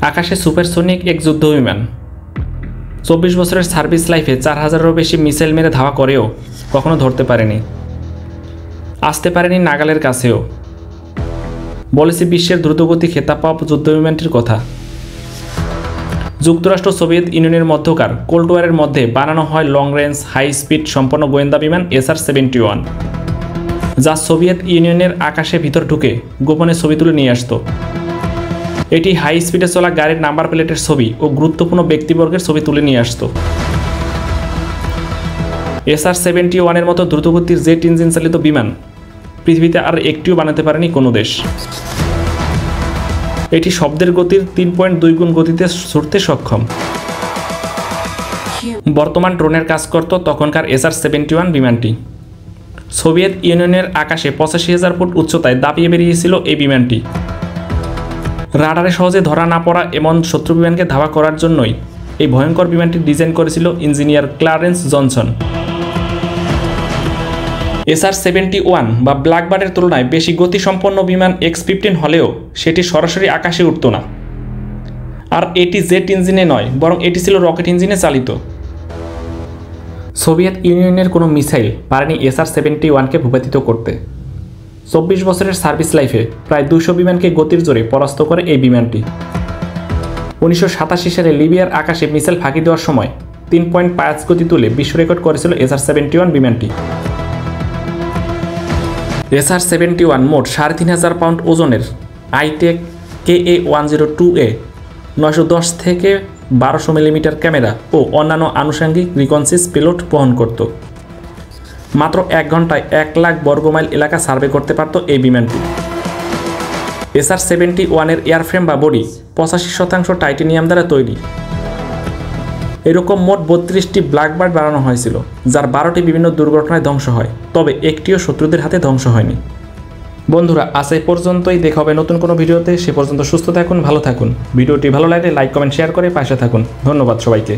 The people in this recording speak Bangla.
আকাশে সুপারসোনিক এক যুদ্ধ বিমান 24 বছরের সার্ভিস লাইফে 4000-এরও বেশি মিসাইল মেরে ধাওয়া করেও কখনো ধরতে পারেনি, আসতে পারেনি নাগালের কাছেও। বলেছি বিশ্বের দ্রুতগতি খেতাব পাওয়া যুদ্ধ বিমানটির কথা। যুক্তরাষ্ট্র সোভিয়েত ইউনিয়নের মধ্যকার কোল্ড ওয়ারের মধ্যে বানানো হয় লং রেঞ্জ হাই স্পিড সম্পন্ন গোয়েন্দা বিমান SR-71, যা সোভিয়েত ইউনিয়নের আকাশে ভিতর ঢুকে গোপনে ছবি তুলে নিয়ে আসত। এটি হাই স্পিডে চলা গাড়ির নাম্বার প্লেটের ছবি ও গুরুত্বপূর্ণ ব্যক্তিবর্গের ছবি তুলে নিয়ে আসত। SR-71-এর মতো দ্রুতগতির জেট ইঞ্জিন চালিত বিমান পৃথিবীতে আর একটিও বানাতে পারেনি কোনো দেশ। এটি শব্দের গতির 3.2 গুণ গতিতে ছুটতে সক্ষম। বর্তমান ড্রোনের কাজ করত তখনকার SR-71 বিমানটি। সোভিয়েত ইউনিয়নের আকাশে 85,000 ফুট উচ্চতায় দাপিয়ে বেরিয়েছিল এই বিমানটি। রাডারে সহজে ধরা না পড়া এমন শত্রু বিমানকে ধাওয়া করার জন্যই এই ভয়ঙ্কর বিমানটি ডিজাইন করেছিল ইঞ্জিনিয়ার ক্লারেন্স জনসন। SR-71 বা ব্ল্যাকবার্ডের তুলনায় বেশি গতিসম্পন্ন বিমান X-15 হলেও সেটি সরাসরি আকাশে উঠত না, আর এটি জেট ইঞ্জিনে নয় বরং এটি ছিল রকেট ইঞ্জিনে চালিত। সোভিয়েত ইউনিয়নের কোনো মিসাইল পারেনি SR-71-কে ভূপাতিত করতে। 24 বছরের সার্ভিস লাইফে প্রায় 200 বিমানকে গতির জোরে পরাস্ত করে এই বিমানটি। 1987 সালে লিবিয়ার আকাশে মিসাইল ফাঁকি দেওয়ার সময় 3.5 গতি তুলে বিশ্ব রেকর্ড করেছিল SR-71 বিমানটি। SR-71 মোট 3500 পাউন্ড ওজনের আইটেক KA-102A 910 থেকে 1200 মিলিমিটার ক্যামেরা ও অন্যান্য আনুষঙ্গিক রিকনসিস পেলোড বহন করত। মাত্র 1 ঘন্টায় 1 লাখ বর্গমাইল এলাকা সার্ভে করতে পারত এই বিমানটি। SR-71-এর এয়ারফ্রেম বা বডি 85% টাইটেনিয়াম দ্বারা তৈরি। এরকম মোট 32টি ব্ল্যাকবার্ড বানানো হয়েছিল, যার 12টি বিভিন্ন দুর্ঘটনায় ধ্বংস হয়, তবে একটিও শত্রুদের হাতে ধ্বংস হয়নি। বন্ধুরা, আজ এই পর্যন্তই, দেখা হবে নতুন কোনো ভিডিওতে। সে পর্যন্ত সুস্থ থাকুন, ভালো থাকুন। ভিডিওটি ভালো লাগলে লাইক কমেন্ট শেয়ার করে পাশে থাকুন। ধন্যবাদ সবাইকে।